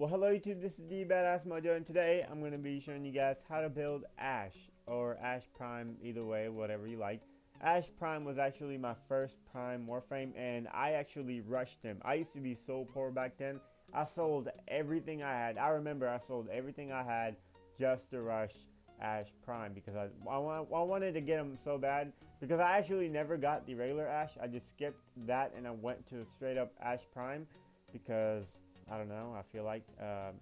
Well, hello YouTube, this is the badassmojo, and today I'm going to be showing you guys how to build Ash, or Ash Prime, either way, whatever you like. Ash Prime was actually my first Prime warframe, and I actually rushed him. I used to be so poor back then. I sold everything I had. I remember I sold everything I had just to rush Ash Prime, because I wanted to get him so bad, because I actually never got the regular Ash. I just skipped that and I went to straight up Ash Prime, because I don't know, I feel like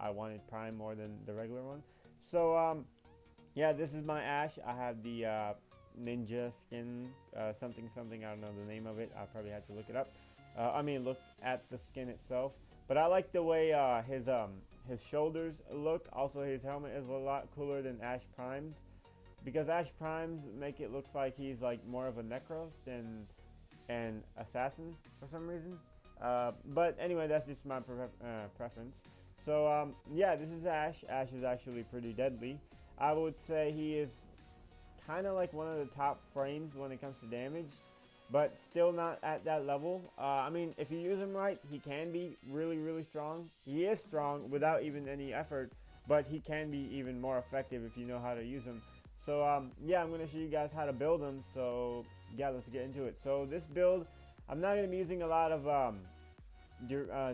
I wanted Prime more than the regular one. So yeah, this is my Ash. I have the ninja skin, something something, I don't know the name of it. I probably have to look it up. Look at the skin itself. But I like the way his shoulders look. Also, his helmet is a lot cooler than Ash Prime's, because Ash Prime's make it looks like he's like more of a Necros than an assassin for some reason. But anyway, that's just my preference. So yeah, this is Ash. Ash is actually pretty deadly. I would say he is kind of like one of the top frames when it comes to damage, but still not at that level. If you use him right, he can be really strong. He is strong without even any effort, but he can be even more effective if you know how to use him. So yeah, I'm going to show you guys how to build him. So yeah, let's get into it. So this build, I'm not going to be using a lot of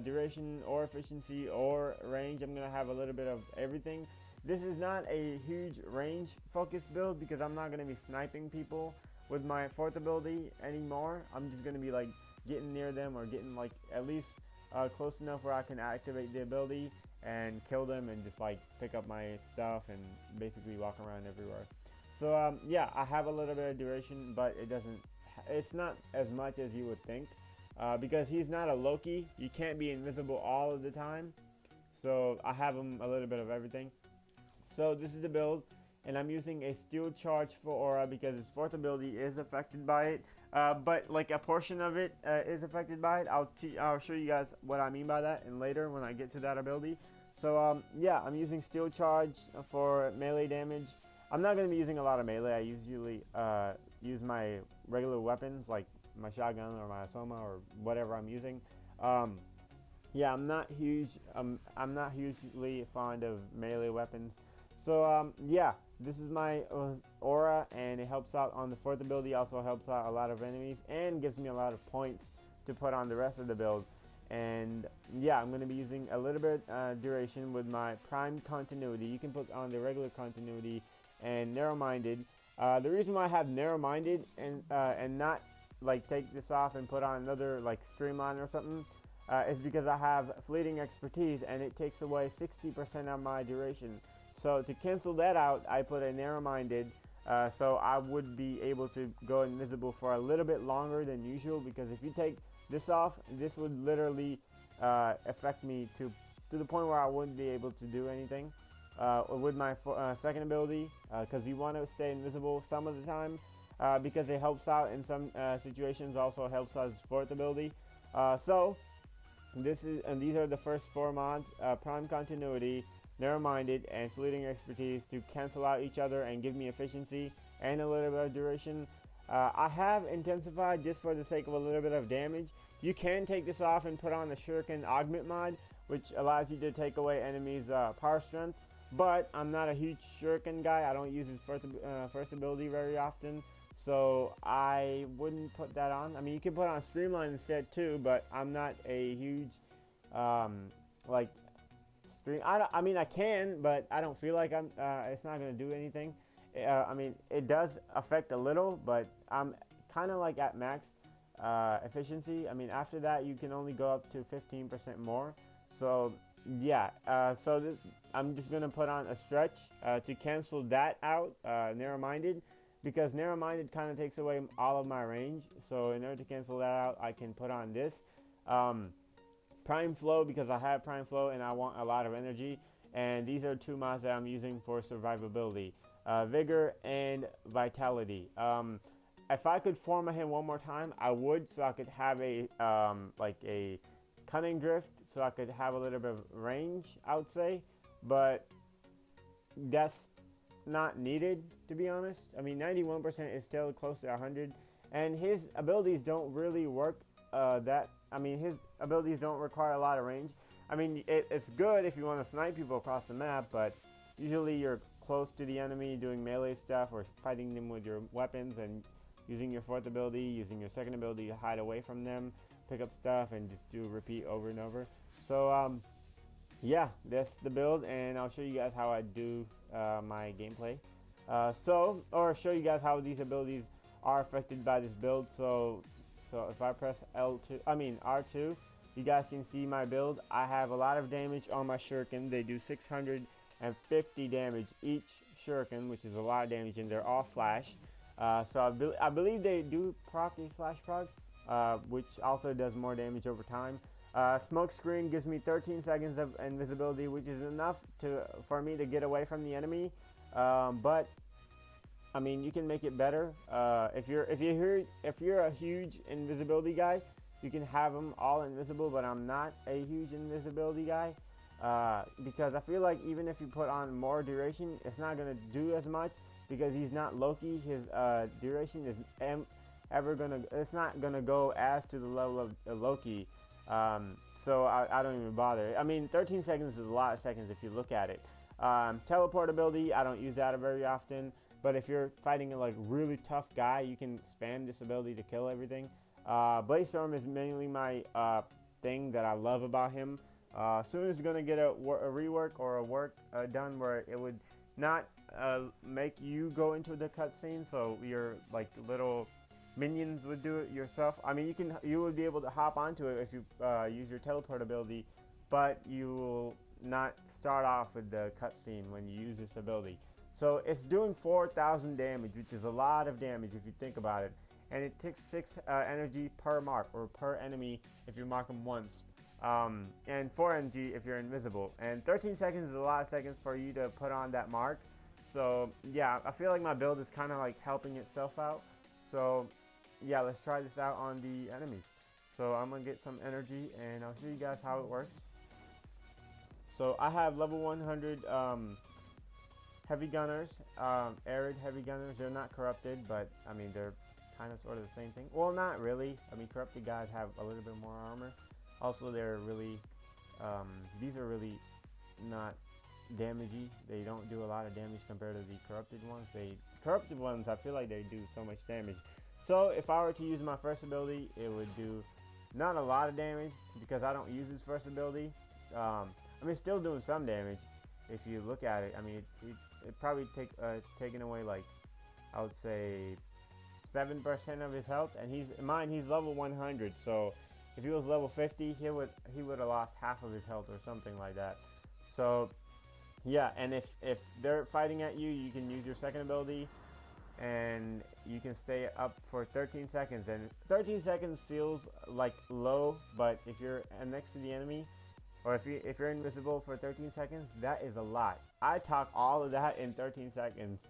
duration or efficiency or range. I'm going to have a little bit of everything. This is not a huge range focused build, because I'm not going to be sniping people with my fourth ability anymore. I'm just going to be like getting near them, or getting like at least close enough where I can activate the ability and kill them and just like pick up my stuff and basically walk around everywhere. So yeah, I have a little bit of duration, but it's not as much as you would think, because he's not a Loki. You can't be invisible all of the time. So I have him a little bit of everything. So this is the build, and I'm using a steel charge for aura because his fourth ability is affected by it, but like a portion of it is affected by it. I'll show you guys what I mean by that, and later when I get to that ability. So yeah, I'm using steel charge for melee damage. I'm not going to be using a lot of melee. I usually use my regular weapons like my shotgun or my Soma or whatever I'm using. Yeah, I'm not hugely fond of melee weapons. So yeah, this is my aura, and it helps out on the fourth ability. Also helps out a lot of enemies and gives me a lot of points to put on the rest of the build. And yeah, I'm going to be using a little bit duration with my prime continuity. You can put on the regular continuity and narrow-minded. The reason why I have narrow-minded and not like take this off and put on another like streamline or something is because I have fleeting expertise, and it takes away 60% of my duration. So to cancel that out, I put a narrow-minded, so I would be able to go invisible for a little bit longer than usual, because if you take this off, this would literally affect me to the point where I wouldn't be able to do anything with my second ability, because you want to stay invisible some of the time, because it helps out in some situations. Also helps out his fourth ability. So these are the first four mods: prime continuity, narrow-minded, and fleeting expertise, to cancel out each other and give me efficiency and a little bit of duration. I have intensified just for the sake of a little bit of damage. You can take this off and put on the shuriken augment mod, which allows you to take away enemies' power strength. But I'm not a huge shuriken guy. I don't use his first ability very often, so I wouldn't put that on. I mean, you can put on streamline instead too, but I'm not a huge like stream. I can, but I don't feel like it's not going to do anything. It does affect a little, but I'm kind of like at max efficiency. After that, you can only go up to 15% more. So yeah, I'm just going to put on a stretch to cancel that out, narrow-minded, because narrow-minded kind of takes away all of my range. So in order to cancel that out, I can put on this. Prime flow, because I have prime flow and I want a lot of energy, and these are two mods that I'm using for survivability: vigor and vitality. If I could form him one more time, I would, so I could have a like a cunning drift, so I could have a little bit of range, I would say, but that's not needed, to be honest. 91% is still close to 100, and his abilities don't really work his abilities don't require a lot of range, I mean, it's good if you want to snipe people across the map, but usually you're close to the enemy doing melee stuff or fighting them with your weapons and using your fourth ability, using your second ability to hide away from them, pick up stuff, and just do repeat over and over. So yeah, that's the build, and I'll show you guys how I do my gameplay. Or show you guys how these abilities are affected by this build. So if I press R2, you guys can see my build. I have a lot of damage on my shuriken. They do 650 damage each shuriken, which is a lot of damage, and they're all flash. So I believe they do proc a slash prog, which also does more damage over time. Smoke screen gives me 13 seconds of invisibility, which is enough for me to get away from the enemy. But I mean, you can make it better. If you're a huge invisibility guy, you can have them all invisible. But I'm not a huge invisibility guy because I feel like even if you put on more duration, it's not gonna do as much because he's not Loki. His duration is it's not gonna go as to the level of Loki. So I don't even bother. I mean, 13 seconds is a lot of seconds if you look at it. Teleport ability, I don't use that very often, but if you're fighting a like really tough guy, you can spam this ability to kill everything. Blaze Storm is mainly my thing that I love about him. Soon as gonna get a rework or a work done where it would not make you go into the cutscene, so your like little minions would do it yourself. I mean, you would be able to hop onto it if you use your teleport ability, but you will not start off with the cutscene when you use this ability. So it's doing 4,000 damage, which is a lot of damage if you think about it, and it takes 6 energy per mark or per enemy if you mark them once, and 4 energy if you're invisible. And 13 seconds is a lot of seconds for you to put on that mark. So yeah, I feel like my build is kind of like helping itself out. So yeah, let's try this out on the enemies. So I'm gonna get some energy and I'll show you guys how it works. So I have level 100 heavy gunners, arid heavy gunners. They're not corrupted, but I mean they're kind of sort of the same thing. Well, not really. I mean, corrupted guys have a little bit more armor. Also, they're really these are really not damagey. They don't do a lot of damage compared to the corrupted ones. Corrupted ones, I feel like they do so much damage. So if I were to use my first ability, it would do not a lot of damage because I don't use his first ability. I mean, it's still doing some damage if you look at it. I mean, it probably taken away like, I would say 7% of his health, and he's level 100. So if he was level 50, he would have lost half of his health or something like that. So yeah, and if they're fighting at you, you can use your second ability, and you can stay up for 13 seconds. And 13 seconds feels like low, but if you're next to the enemy, or if you're invisible for 13 seconds, that is a lot. I talk all of that in 13 seconds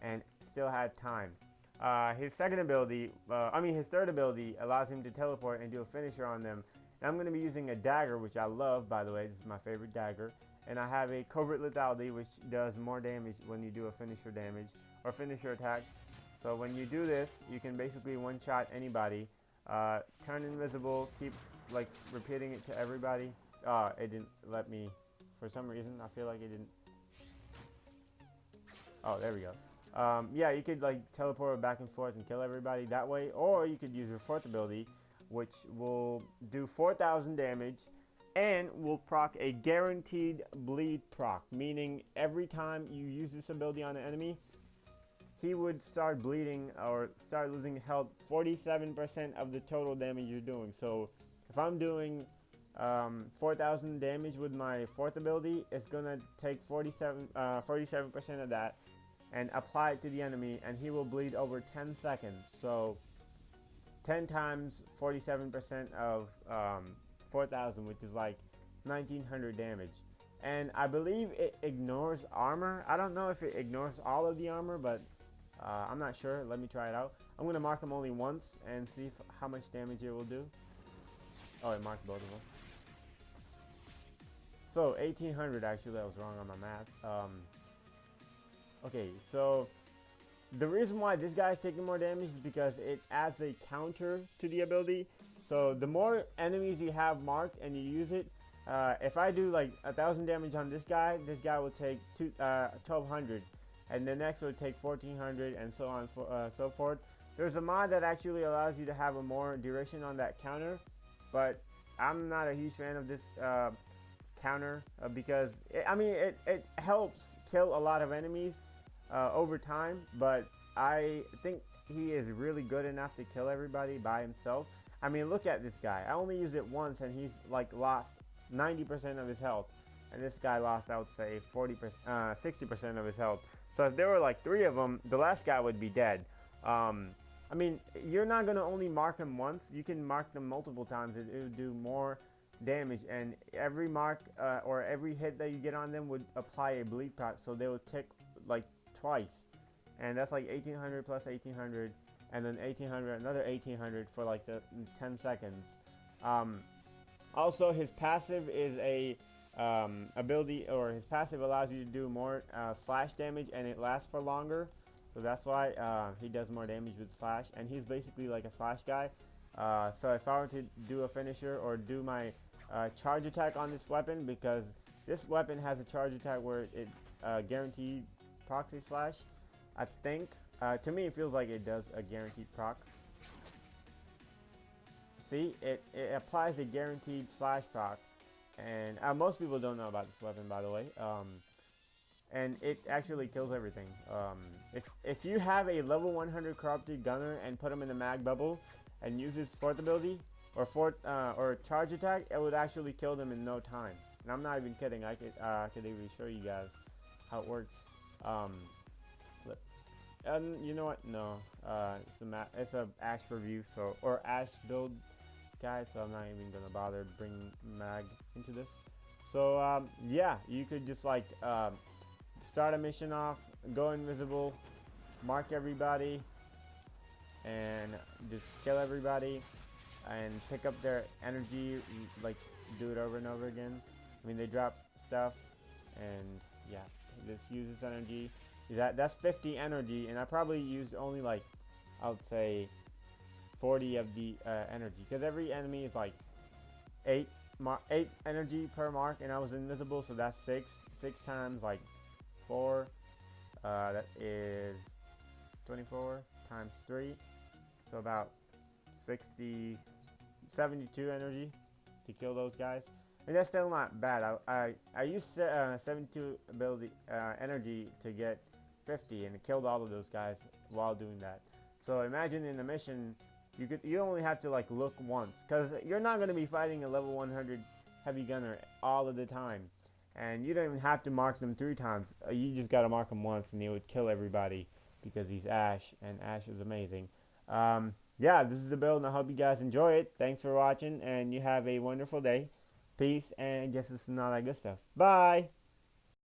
and still had time. His third ability allows him to teleport and do a finisher on them. And I'm going to be using a dagger, which I love, by the way. This is my favorite dagger. And I have a covert lethality, which does more damage when you do a finisher damage or finisher attack. So when you do this, you can basically one-shot anybody. Turn invisible, keep like repeating it to everybody. It didn't let me, for some reason. I feel like it didn't. Oh, there we go. Yeah, you could like teleport back and forth and kill everybody that way, or you could use your fourth ability, which will do 4,000 damage and will proc a guaranteed bleed proc, meaning every time you use this ability on an enemy, he would start bleeding or start losing health 47% of the total damage you're doing. So if I'm doing 4,000 damage with my fourth ability, it's gonna take 47% of that and apply it to the enemy, and he will bleed over 10 seconds. So 10 times 47% of 4,000, which is like 1,900 damage. And I believe it ignores armor. I don't know if it ignores all of the armor, but I'm not sure. Let me try it out. I'm going to mark them only once and see how much damage it will do. Oh, it marked both of them. So 1,800, actually. I was wrong on my math. Okay, so the reason why this guy is taking more damage is because it adds a counter to the ability. So the more enemies you have marked and you use it, if I do like 1,000 damage on this guy will take 1,200, and the next will take 1,400, and so on so forth. There's a mod that actually allows you to have a more duration on that counter, but I'm not a huge fan of this counter because it helps kill a lot of enemies over time, but I think he is really good enough to kill everybody by himself. I mean, look at this guy. I only used it once, and he's like lost 90% of his health, and this guy lost, I would say, 60% of his health. So if there were like 3 of them, the last guy would be dead. I mean, you're not gonna only mark them once. You can mark them multiple times. It will do more damage, and every mark or every hit that you get on them would apply a bleed proc, so they would tick like twice, and that's like 1,800 plus 1,800, and then 1,800, another 1,800 for like the 10 seconds. Also, his passive is a ability, or his passive allows you to do more slash damage, and it lasts for longer. So that's why he does more damage with slash, and he's basically like a slash guy. So if I were to do a finisher or do my charge attack on this weapon, because this weapon has a charge attack where it guaranteed proxy slash, I think. To me, it feels like it does a guaranteed proc. See, it applies a guaranteed slash proc, and most people don't know about this weapon, by the way. And it actually kills everything. If you have a level 100 corrupted gunner and put him in a mag bubble and use his 4th ability or charge attack, it would actually kill them in no time. And I'm not even kidding. I could even show you guys how it works. You know what? No, it's a Ash review, or Ash build, guys. So I'm not even gonna bother bringing mag into this. So yeah, you could just like start a mission off, go invisible, mark everybody, and just kill everybody, and pick up their energy, like do it over and over again. I mean, they drop stuff, and yeah, just use this energy. That's 50 energy, and I probably used only like, I would say, 40 of the energy, because every enemy is like 8 energy per mark, and I was invisible, so that's 6 times like 4, that is 24 times 3, so about 72 energy to kill those guys, and that's still not bad. I used 72 ability energy to get 50, and it killed all of those guys while doing that. So imagine in a mission, you only have to like look once, because you're not going to be fighting a level 100 heavy gunner all of the time. And you don't even have to mark them 3 times. You just got to mark them once, and they would kill everybody because he's Ash, and Ash is amazing. Yeah, this is the build, and I hope you guys enjoy it. Thanks for watching, and you have a wonderful day. Peace, and guess it's not that good stuff. Bye!